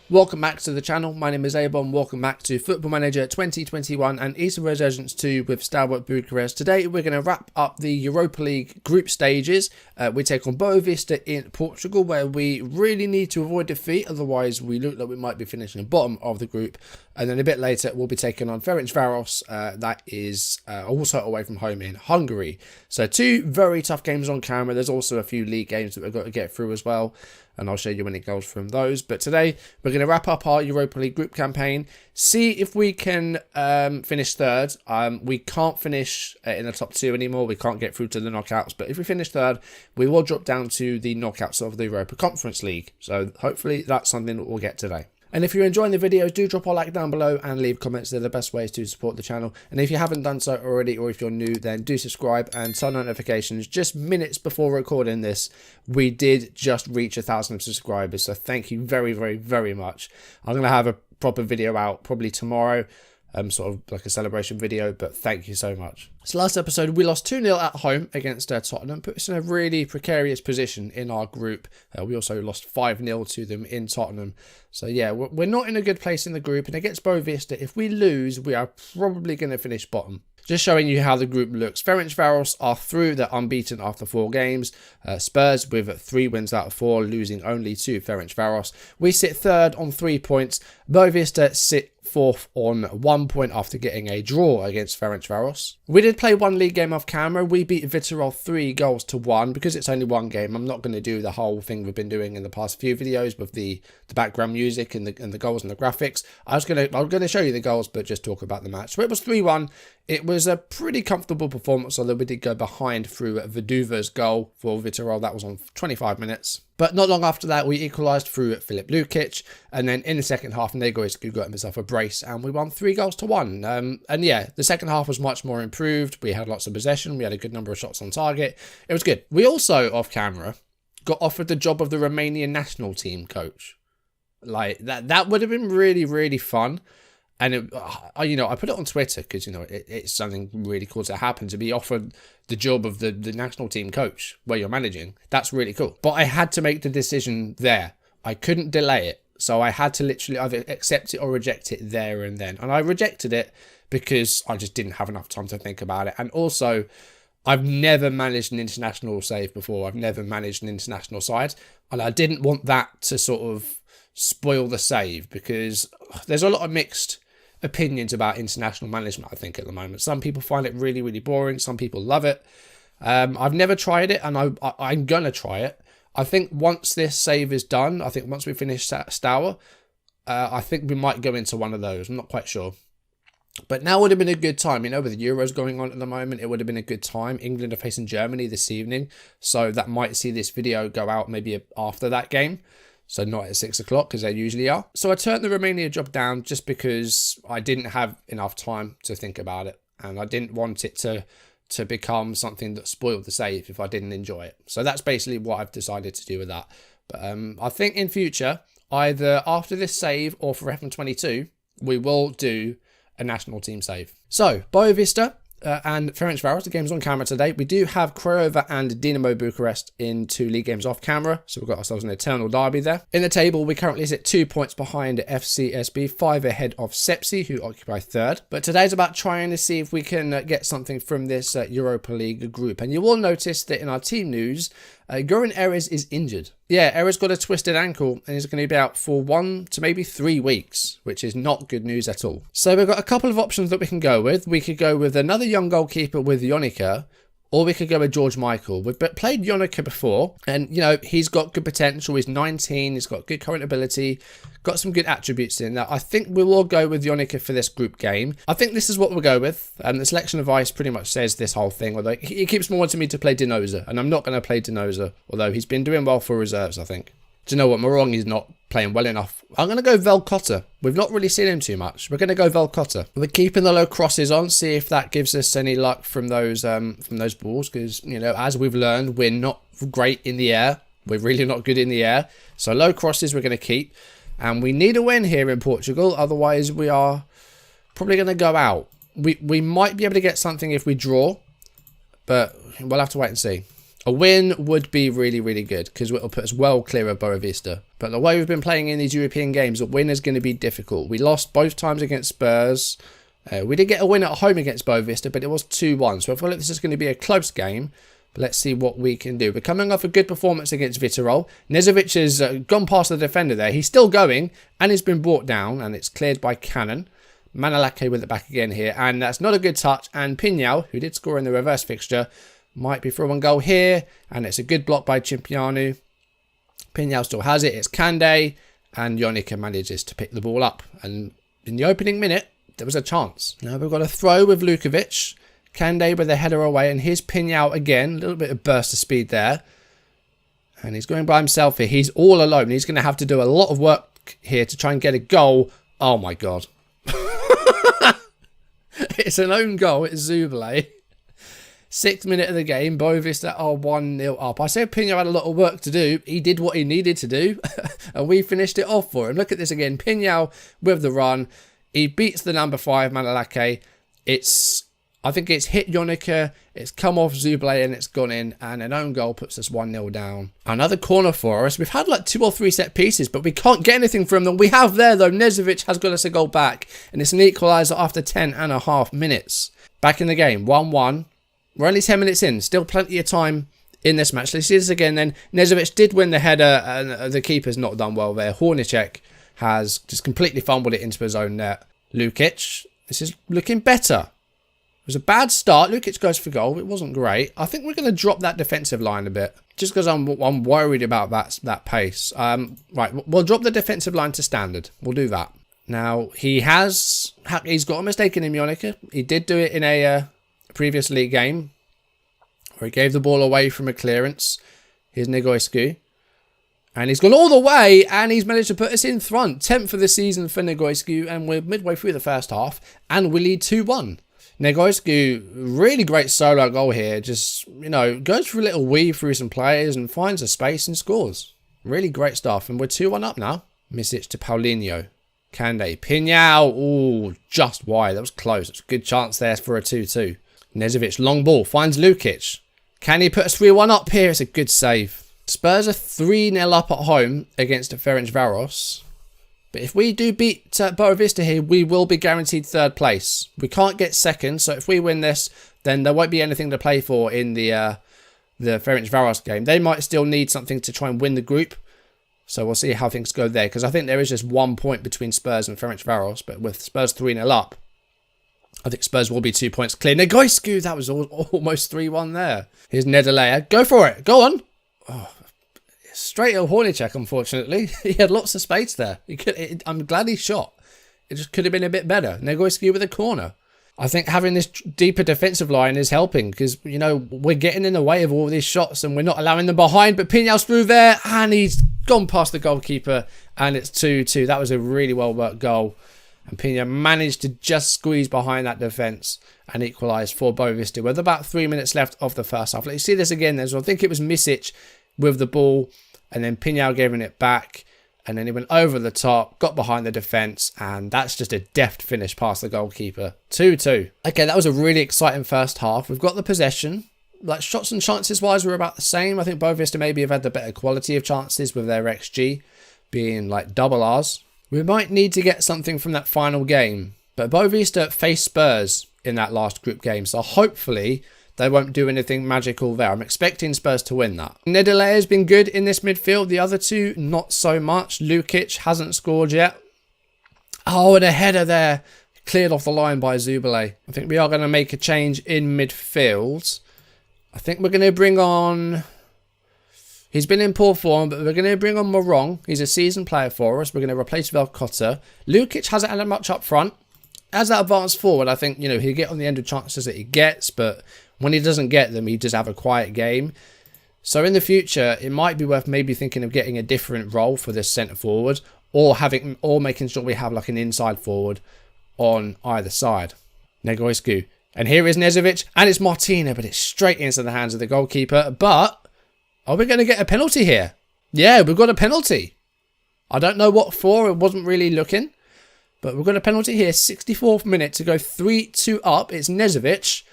Welcome back to the channel. My name is A-bomb. Welcome back to Football Manager 2021 and Eastern Resurgence 2 with Steaua Bucharest. Today we're going to wrap up the Europa League group stages. We take on Boa Vista in Portugal, where we really need to avoid defeat, otherwise we look like we might be finishing bottom of the group. And then a bit later we'll be taking on Ferencvaros, that is also away from home in Hungary. So two very tough games on camera. There's also a few league games that we've got to get through as well, and I'll show you when it goes from those. But today we're going to wrap up our Europa League group campaign, see if we can finish third. We can't finish in the top two anymore. We can't get through to the knockouts, but if we finish third, we will drop down to the knockouts of the Europa Conference League. So hopefully that's something that we'll get today. And if you're enjoying the videos, do drop a like down below and leave comments. They're the best ways to support the channel. And if you haven't done so already, or if you're new, then do subscribe and turn on notifications. Just minutes before recording this, we did just reach 1,000 subscribers. So thank you very, very, very much. I'm going to have a proper video out probably tomorrow. Sort of like a celebration video, but thank you so much. So last episode we lost 2-0 at home against Tottenham, put us in a really precarious position in our group. We also lost 5-0 to them in Tottenham. So yeah, we're not in a good place in the group, and against Boa Vista, if we lose, we are probably going to finish bottom. Just showing you how the group looks. Ferencvaros are through. They're unbeaten after 4 games. Spurs with 3 wins out of 4, losing only to Ferencvaros. We sit third on 3 points. Boa Vista sit fourth on 1 point after getting a draw against Ferencvaros. We did play one league game off camera. We beat Viitorul 3-1. Because it's only one game, I'm not going to do the whole thing we've been doing in the past few videos with the background music and the goals and the graphics. I'm going to show you the goals, but just talk about the match. So it was 3-1. It was a pretty comfortable performance, although we did go behind through Viduva's goal for Viitorul. That was on 25 minutes. But not long after that, we equalised through Filip Lukic. And then in the second half, Negoiscu got himself a brace and we won 3-1. And yeah, the second half was much more improved. We had lots of possession. We had a good number of shots on target. It was good. We also, off camera, got offered the job of the Romanian national team coach. Like, that would have been really, really fun. And, I put it on Twitter because, it's something really cool to happen, to be offered the job of the national team coach where you're managing. That's really cool. But I had to make the decision there. I couldn't delay it. So I had to literally either accept it or reject it there and then. And I rejected it because I just didn't have enough time to think about it. And also, I've never managed an international save before. I've never managed an international side. And I didn't want that to sort of spoil the save, because there's a lot of mixed opinions about international management, I think, at the moment. Some people find it really, really boring. Some people love it. I've never tried it, and I'm going to try it. I think once this save is done, I think once we finish Steaua, I think we might go into one of those. I'm not quite sure. But now would have been a good time. With the Euros going on at the moment, it would have been a good time. England are facing Germany this evening, so that might see this video go out maybe after that game. So not at 6 o'clock, because they usually are. So I turned the Romania job down just because I didn't have enough time to think about it. And I didn't want it to become something that spoiled the save if I didn't enjoy it. So that's basically what I've decided to do with that. But I think in future, either after this save or for FM22, we will do a national team save. So, Boa Vista and Ferencvaros, the game's on camera today. We do have Craiova and Dinamo Bucharest in 2 league games off camera, so we've got ourselves an eternal derby there. In the table, we currently sit 2 points behind FCSB, 5 ahead of Sepsi, who occupy third. But today's about trying to see if we can get something from this Europa League group. And you will notice that in our team news, Goran Erez is injured. Yeah, Erez got a twisted ankle and is going to be out for 1 to maybe 3 weeks, which is not good news at all. So we've got a couple of options that we can go with. We could go with another young goalkeeper with Ionica, or we could go with George Michael. We've played Ionica before, and, he's got good potential. He's 19, he's got good current ability, got some good attributes in that. I think we will go with Ionica for this group game. I think this is what we'll go with. The selection advice pretty much says this whole thing, although he keeps wanting me to play Dinoza, and I'm not going to play Dinoza, although he's been doing well for reserves, I think. Do you know what? Morong is not playing well enough. I'm going to go Velcotta. We've not really seen him too much. We're going to go Velcotta. We're keeping the low crosses on, see if that gives us any luck from those balls, because, as we've learned, we're not great in the air. We're really not good in the air. So low crosses we're going to keep. And we need a win here in Portugal, otherwise we are probably going to go out. We might be able to get something if we draw, but we'll have to wait and see. A win would be really, really good because it'll put us well clear of Boavista. But the way we've been playing in these European games, a win is going to be difficult. We lost both times against Spurs. We did get a win at home against Boavista, but it was 2-1. So I feel like this is going to be a close game. But let's see what we can do. We're coming off a good performance against Viitorul. Nezovic has gone past the defender there. He's still going and he's been brought down and it's cleared by Cannon. Manolake with it back again here. And that's not a good touch. And Pinhão, who did score in the reverse fixture, might be for a 1 goal here. And it's a good block by Cimpianu. Pinhão still has it. It's Kande. And Ionica manages to pick the ball up. And in the opening minute, there was a chance. Now we've got a throw with Lukovic. Kande with a header away. And here's Pinhão again. A little bit of burst of speed there. And he's going by himself here. He's all alone. He's going to have to do a lot of work here to try and get a goal. Oh my God. It's an own goal. It's Zubale. 6th minute of the game. Boavista are 1-0 up. I said Pinhão had a lot of work to do. He did what he needed to do. And we finished it off for him. Look at this again. Pinhão with the run. He beats the number 5, Manolake. I think it's hit Ionica. It's come off Zubale and it's gone in. And an own goal puts us 1-0 down. Another corner for us. We've had like 2 or 3 set pieces, but we can't get anything from them. We have there though. Nezovic has got us a goal back. And it's an equaliser after 10.5 minutes. Back in the game. 1-1. We're only 10 minutes in. Still plenty of time in this match. Let's see this again then. Nezovic did win the header and the keeper's not done well there. Hornicek has just completely fumbled it into his own net. Lukic, this is looking better. It was a bad start. Lukic goes for goal. It wasn't great. I think we're going to drop that defensive line a bit. Just because I'm worried about that pace. Right, we'll drop the defensive line to standard. We'll do that. Now, he's got a mistake in him, Ionica. He did do it in a previous league game where he gave the ball away from a clearance. Here's Negoescu. And he's gone all the way and he's managed to put us in front. 10th for the season for Negoescu and we're midway through the first half and we lead 2-1. Negoescu, really great solo goal here. Just, goes for a little weave through some players and finds a space and scores. Really great stuff. And we're 2-1 up now. Misic to Paulinho. Kande. Pinhão. Ooh, just wide. That was close. It's a good chance there for a 2-2. Nezovic, long ball. Finds Lukic. Can he put us 3-1 up here? It's a good save. Spurs are 3-0 up at home against Ferencvaros. But if we do beat Boavista here, we will be guaranteed 3rd place. We can't get 2nd, so if we win this, then there won't be anything to play for in the Ferencvaros game. They might still need something to try and win the group. So we'll see how things go there. Because I think there is just 1 point between Spurs and Ferencvaros. But with Spurs 3-0 up, I think Spurs will be 2 points clear. Negoescu, that was almost 3-1 there. Here's Nedalea. Go for it. Go on. Oh, straight at Hornicek, unfortunately. He had lots of space there. I'm glad he shot. It just could have been a bit better. Negoescu with a corner. I think having this deeper defensive line is helping because, we're getting in the way of all these shots and we're not allowing them behind. But Pinhão's through there and he's gone past the goalkeeper and it's 2-2. That was a really well worked goal. And Pinhão managed to just squeeze behind that defence and equalise for Boavista with about 3 minutes left of the first half. Let's see this again then. So I think it was Misic with the ball. And then Pinhão giving it back. And then he went over the top, got behind the defence. And that's just a deft finish past the goalkeeper. 2-2. Okay, that was a really exciting first half. We've got the possession. Like shots and chances wise, we're about the same. I think Boavista maybe have had the better quality of chances with their XG being like double ours. We might need to get something from that final game. But Boavista faced Spurs in that last group game. So hopefully they won't do anything magical there. I'm expecting Spurs to win that. Nedalea has been good in this midfield. The other two, not so much. Lukic hasn't scored yet. Oh, and a header there. Cleared off the line by Zubale. I think we are going to make a change in midfield. I think we're going to bring on... He's been in poor form, but we're going to bring on Morong. He's a seasoned player for us. We're going to replace Velcotta. Lukic hasn't had much up front. As that advanced forward, I think, he'll get on the end of chances that he gets, but when he doesn't get them, he does have a quiet game. So in the future, it might be worth maybe thinking of getting a different role for this centre forward or making sure we have like an inside forward on either side. Negoescu. And here is Nezovic, and it's Martina, but it's straight into the hands of the goalkeeper. But are we going to get a penalty here? Yeah, we've got a penalty. I don't know what for. It wasn't really looking. But we've got a penalty here. 64th minute to go 3-2 up. It's Nezovic.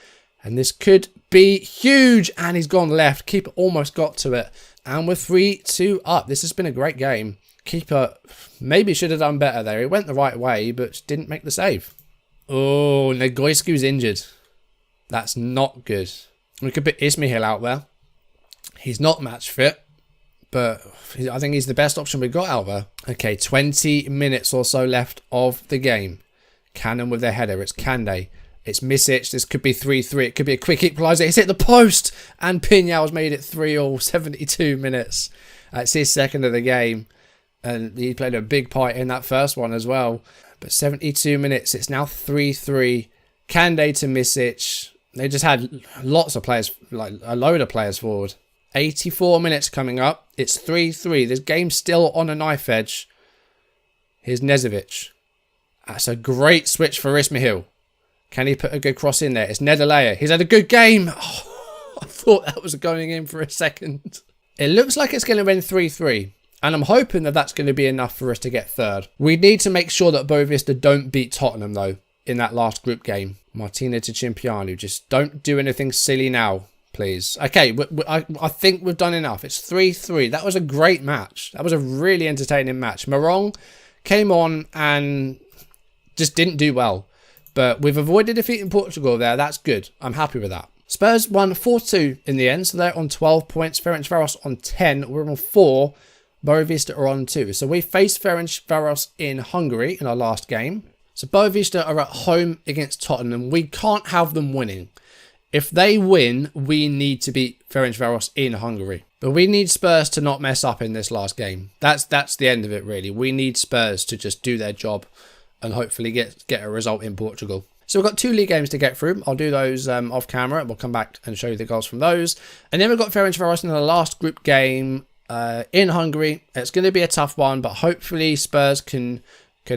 And this could be huge, and he's gone left. Keeper almost got to it, and we're 3-2 up. This has been a great game. Keeper maybe should have done better there. He went the right way, but didn't make the save. Oh, Negoiscu's injured. That's not good. We could put Ismail out there. He's not match fit, but I think he's the best option we've got out there. Okay, 20 minutes or so left of the game. Cannon with their header. It's Kande. It's Misic. This could be 3-3. It could be a quick equaliser. He's hit the post, and Pinhal's made it 3-all. 72 minutes. It's his second of the game, and he played a big part in that first one as well. But 72 minutes. It's now 3-3. Kande to Misic. They just had lots of players, like a load of players forward. 84 minutes coming up. It's 3-3. This game's still on a knife edge. Here's Nezovic. That's a great switch for Ismail. Can he put a good cross in there? It's Nedalea. He's had a good game. Oh, I thought that was going in for a second. It looks like it's going to end 3-3. And I'm hoping that that's going to be enough for us to get third. We need to make sure that Boavista don't beat Tottenham, though, in that last group game. Martina to Chimpianu. Just don't do anything silly now, please. Okay, I think we've done enough. It's 3-3. That was a great match. That was a really entertaining match. Morong came on and just didn't do well. But we've avoided defeating Portugal there. That's good. I'm happy with that. Spurs won 4-2 in the end. So they're on 12 points. Ferencvaros on 10. We're on 4. Boavista are on 2. So we faced Ferencvaros in Hungary in our last game. So Boavista are at home against Tottenham. We can't have them winning. If they win, we need to beat Ferencvaros in Hungary. But we need Spurs to not mess up in this last game. That's the end of it, really. We need Spurs to just do their job and hopefully get a result in Portugal. So we've got 2 league games to get through. I'll do those off camera. We'll come back and show you the goals from those. And then we've got Ferencvaros in the last group game in Hungary. It's going to be a tough one, but hopefully Spurs can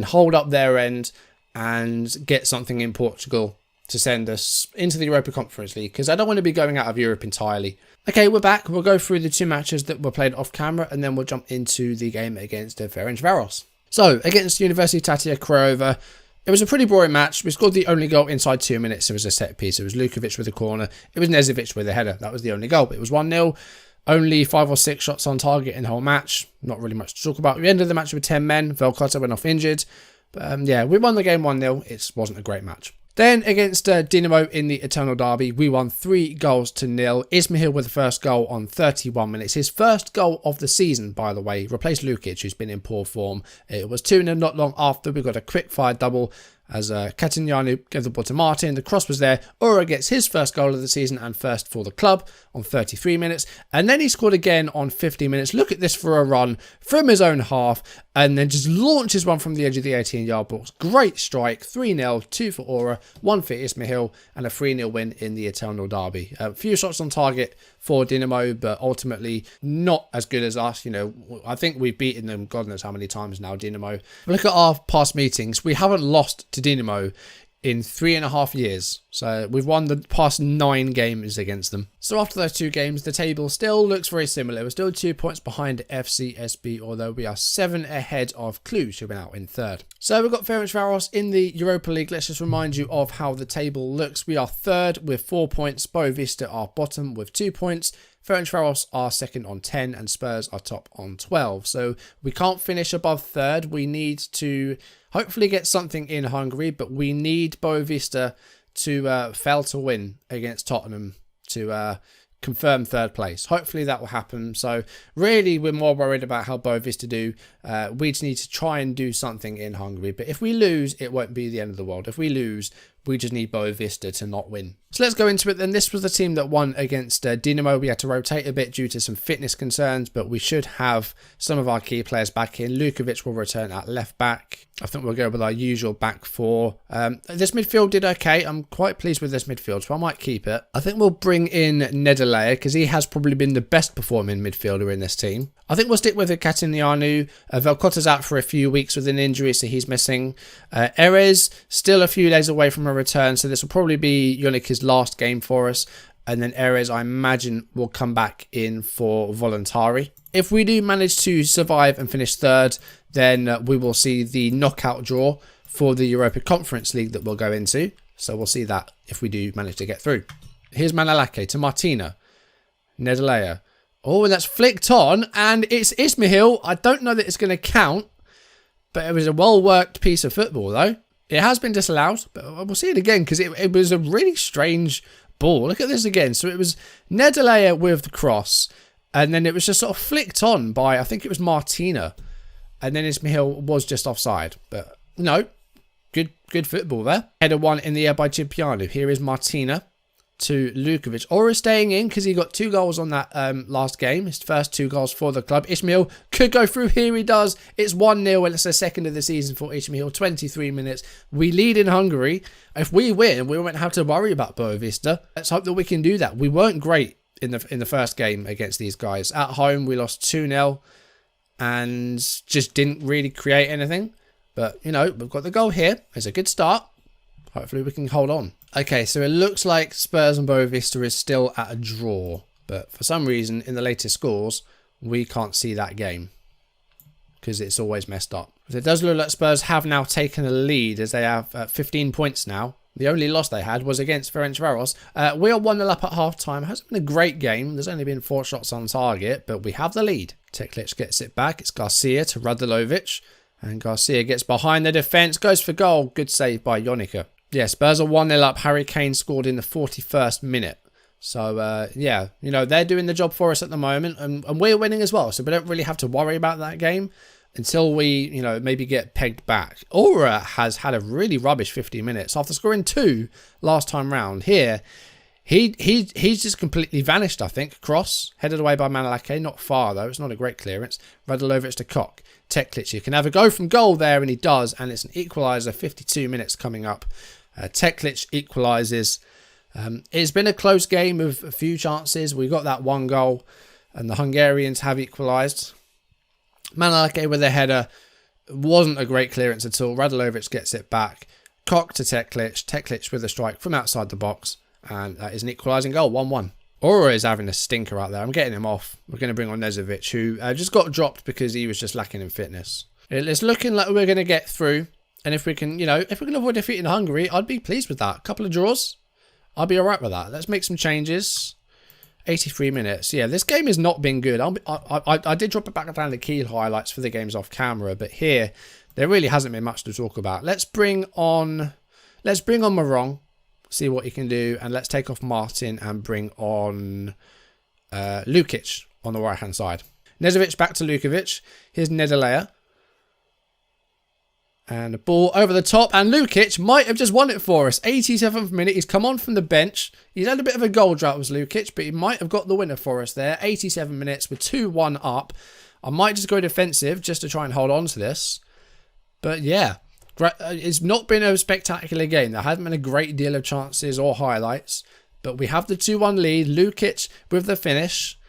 hold up their end and get something in Portugal to send us into the Europa Conference League, because I don't want to be going out of Europe entirely. Okay, we're back. We'll go through the 2 matches that were played off camera, and then we'll jump into the game against Ferencvaros. So, against University Tatia Craiova, it was a pretty boring match. We scored the only goal inside 2 minutes. It was a set piece. It was Lukovic with a corner. It was Nezovic with a header. That was the only goal. It was 1-0. Only 5 or 6 shots on target in the whole match. Not really much to talk about. We ended the match with 10 men. Velkotta went off injured. But yeah, we won the game 1-0. It wasn't a great match. Then against Dinamo in the Eternal Derby, we won 3-0. Ismail with the first goal on 31 minutes. His first goal of the season, by the way. Replaced Lukic, who's been in poor form. It was 2-0 not long after. We got a quick fire double as Catignano gave the ball to Martin. The cross was there. Ora gets his first goal of the season and first for the club on 33 minutes. And then he scored again on 50 minutes. Look at this for a run from his own half. And then just launches one from the edge of the 18-yard box. Great strike. 3-0, 2 for Ora, 1 for Ismail, and a 3-0 win in the Eternal Derby. A few shots on target for Dinamo, but ultimately not as good as us. You know, I think we've beaten them God knows how many times now, Dinamo. Look at our past meetings. We haven't lost to Dinamo in 3.5 years. So we've won the past 9 games against them. So after those 2 games, the table still looks very similar. We're still 2 points behind FCSB, although we are 7 ahead of Cluj, who went out in 3rd. So we've got Ferencvaros in the Europa League. Let's just remind you of how the table looks. We are 3rd with 4 points. Boavista are bottom with 2 points. Ferencvaros are 2nd on 10 and Spurs are top on 12. So we can't finish above 3rd. We need to hopefully get something in Hungary, but we need Boavista to fail to win against Tottenham to confirm 3rd place. Hopefully that will happen. So really we're more worried about how Boavista do. We just need to try and do something in Hungary. But if we lose, it won't be the end of the world. If we lose, we just need Boavista to not win. So let's go into it then. This was the team that won against Dinamo. We had to rotate a bit due to some fitness concerns, but we should have some of our key players back in. Lukovic will return at left back. I think we'll go with our usual back 4. This midfield did okay. I'm quite pleased with this midfield, so I might keep it. I think we'll bring in Nedalea because he has probably been the best performing midfielder in this team. I think we'll stick with Catignano. Velkotta's out for a few weeks with an injury, so he's missing. Erez, still a few days away from a return, so this will probably be Yonik's last game for us. And then Erez, I imagine, will come back in for Voluntari. If we do manage to survive and finish 3rd, then we will see the knockout draw for the Europa Conference League that we'll go into. So we'll see that if we do manage to get through. Here's Manalake to Martina. Nedalea. Oh, and that's flicked on, and it's Ismail. I don't know that it's going to count, but it was a well-worked piece of football, though. It has been disallowed, but we'll see it again, because it was a really strange ball. Look at this again. So it was Nedalea with the cross, and then it was just sort of flicked on by, I think it was Martina, and then Ismail was just offside. But, no, good football there. Header one in the air by Cipriano. Here is Martina to Lukovic. Aura staying in because he got 2 goals on that last game. His first 2 goals for the club. Ismail could go through. Here he does. It's 1-0 and it's the second of the season for Ismail. 23 minutes. We lead in Hungary. If we win, we won't have to worry about Boavista. Let's hope that we can do that. We weren't great in the first game against these guys. At home, we lost 2-0 and just didn't really create anything. But, you know, we've got the goal here. It's a good start. Hopefully we can hold on. Okay, so it looks like Spurs and Boavista is still at a draw. But for some reason, in the latest scores, we can't see that game. Because it's always messed up. It does look like Spurs have now taken a lead as they have 15 points now. The only loss they had was against Ferencvaros. We are 1-0 up at half-time. It hasn't been a great game. There's only been 4 shots on target, but we have the lead. Teklic gets it back. It's Garcia to Radulovic. And Garcia gets behind the defence. Goes for goal. Good save by Jonica. Yeah, Spurs are 1-0 up. Harry Kane scored in the 41st minute. So, yeah, you know, they're doing the job for us at the moment. And we're winning as well. So we don't really have to worry about that game until we, you know, maybe get pegged back. Aura has had a really rubbish 50 minutes. After scoring 2 last time round here, he's just completely vanished, I think. Cross, headed away by Manalake. Not far, though. It's not a great clearance. Radulovic to Koch. Teklic, you can have a go from goal there, and he does. And it's an equaliser. 52 minutes coming up. Teklic equalises. It's been a close game of a few chances. We got that 1 goal, and the Hungarians have equalised. Manalake with a header. Wasn't a great clearance at all. Radulovic gets it back. Koch to Teklic. Teklic with a strike from outside the box. And that is an equalising goal. 1-1. Aura is having a stinker out there. I'm getting him off. We're going to bring on Nezovic, who just got dropped because he was just lacking in fitness. It's looking like we're going to get through. And if we can, you know, if we can avoid defeating Hungary, I'd be pleased with that. A couple of draws, I'll be alright with that. Let's make some changes. 83 minutes. Yeah, this game has not been good. I did drop it back down the key highlights for the games off camera, but here there really hasn't been much to talk about. Let's bring on Morong, see what he can do, and let's take off Martin and bring on Lukic on the right hand side. Nezovic back to Lukovic. Here's Nedalea. And a ball over the top. And Lukic might have just won it for us. 87th minute. He's come on from the bench. He's had a bit of a goal drought with Lukic, but he might have got the winner for us there. 87 minutes. We're 2-1 up. I might just go defensive just to try and hold on to this. But yeah, it's not been a spectacular game. There hasn't been a great deal of chances or highlights. But we have the 2-1 lead. Lukic with the finish.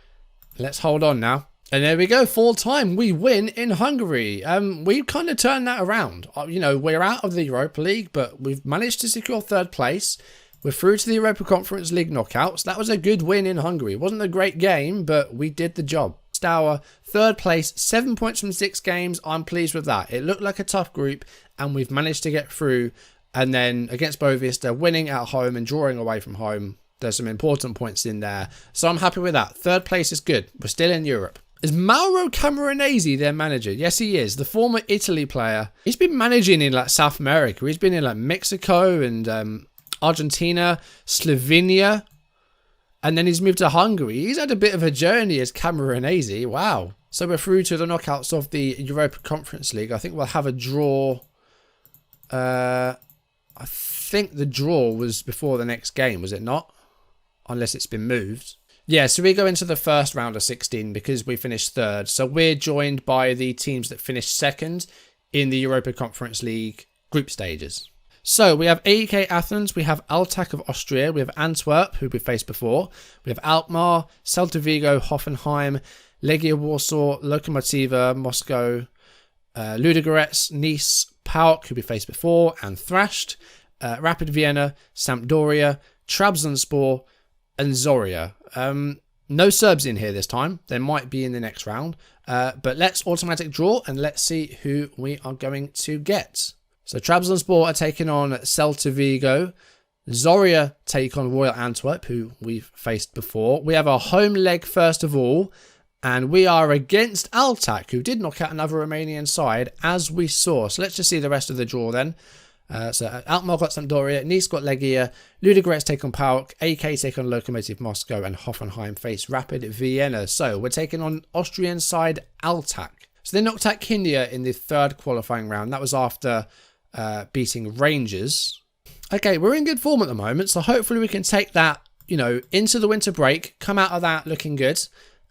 Let's hold on now. And there we go, full time. We win in Hungary. We've kind of turned that around. You know, we're out of the Europa League, but we've managed to secure 3rd place. We're through to the Europa Conference League knockouts. That was a good win in Hungary. It wasn't a great game, but we did the job. Steaua, 3rd place, 7 points from 6 games. I'm pleased with that. It looked like a tough group, and we've managed to get through. And then against Boavista, winning at home and drawing away from home. There's some important points in there. So I'm happy with that. 3rd place is good. We're still in Europe. Is Mauro Camoranesi their manager? Yes, he is. The former Italy player. He's been managing in like South America. He's been in like Mexico and Argentina, Slovenia. And then he's moved to Hungary. He's had a bit of a journey as Camoranesi. Wow. So we're through to the knockouts of the Europa Conference League. I think we'll have a draw. I think the draw was before the next game, was it not? Unless it's been moved. Yeah, so we go into the first round of 16 because we finished 3rd. So we're joined by the teams that finished 2nd in the Europa Conference League group stages. So we have AEK Athens, we have Altak of Austria, we have Antwerp, who we faced before, we have Alkmaar, Celta Vigo, Hoffenheim, Legia Warsaw, Lokomotiva, Moscow, Ludogorets, Nice, PAOK, who we faced before and thrashed, Rapid Vienna, Sampdoria, Trabzonspor, and Zorya. No Serbs in here this time. There might be in the next round. But let's automatic draw and let's see who we are going to get. So Trabzonspor are taking on Celta Vigo. Zorya take on Royal Antwerp, who we've faced before. We have our home leg first of all, and we are against Altac, who did knock out another Romanian side, as we saw. So let's just see the rest of the draw then. So Alkmaar got Sampdoria, Nice got Legia, Ludogorets take on PAOK, AK take on Lokomotiv Moscow, and Hoffenheim face Rapid Vienna. So we're taking on Austrian side Altac. So they knocked out Kindia in the third qualifying round. That was after beating Rangers. Okay, we're in good form at the moment, so hopefully we can take that, into the winter break, come out of that looking good,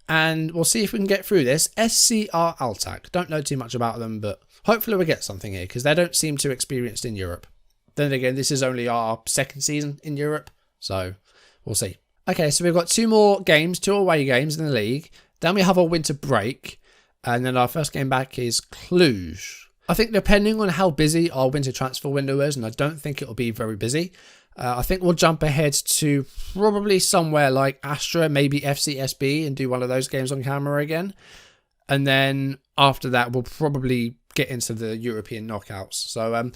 and we'll see if we can get through this. SCR Altac. Don't know too much about them, but hopefully we'll get something here, because they don't seem too experienced in Europe. Then again, this is only our second season in Europe, so we'll see. Okay, so we've got 2 more games, 2 away games in the league. Then we have our winter break, and then our first game back is Cluj. I think depending on how busy our winter transfer window is, and I don't think it'll be very busy, I think we'll jump ahead to probably somewhere like Astra, maybe FCSB, and do one of those games on camera again. And then after that, we'll probably get into the European knockouts. So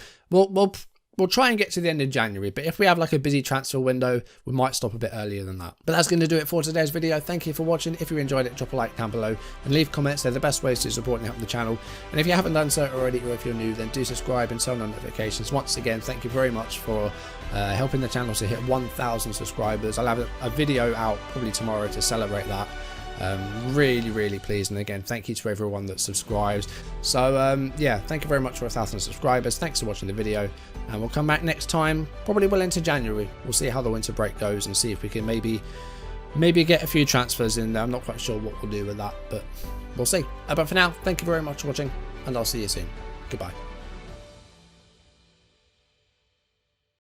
we'll try and get to the end of January, but if we have like a busy transfer window, we might stop a bit earlier than that. But that's going to do it for today's video. Thank you for watching. If you enjoyed it, drop a like down below and leave comments. They're the best ways to support and help the channel. And if you haven't done so already, or if you're new, then do subscribe and turn on notifications. Once again, thank you very much for helping the channel to hit 1,000 subscribers. I'll have a video out probably tomorrow to celebrate that. Really pleased, and again, thank you to everyone that subscribes. So yeah, thank you very much for 1,000 subscribers. Thanks for watching the video, and we'll come back next time, probably well into January. We'll see how the winter break goes and see if we can maybe get a few transfers in there. I'm not quite sure what we'll do with that, but we'll see. But for now, thank you very much for watching, and I'll see you soon. Goodbye.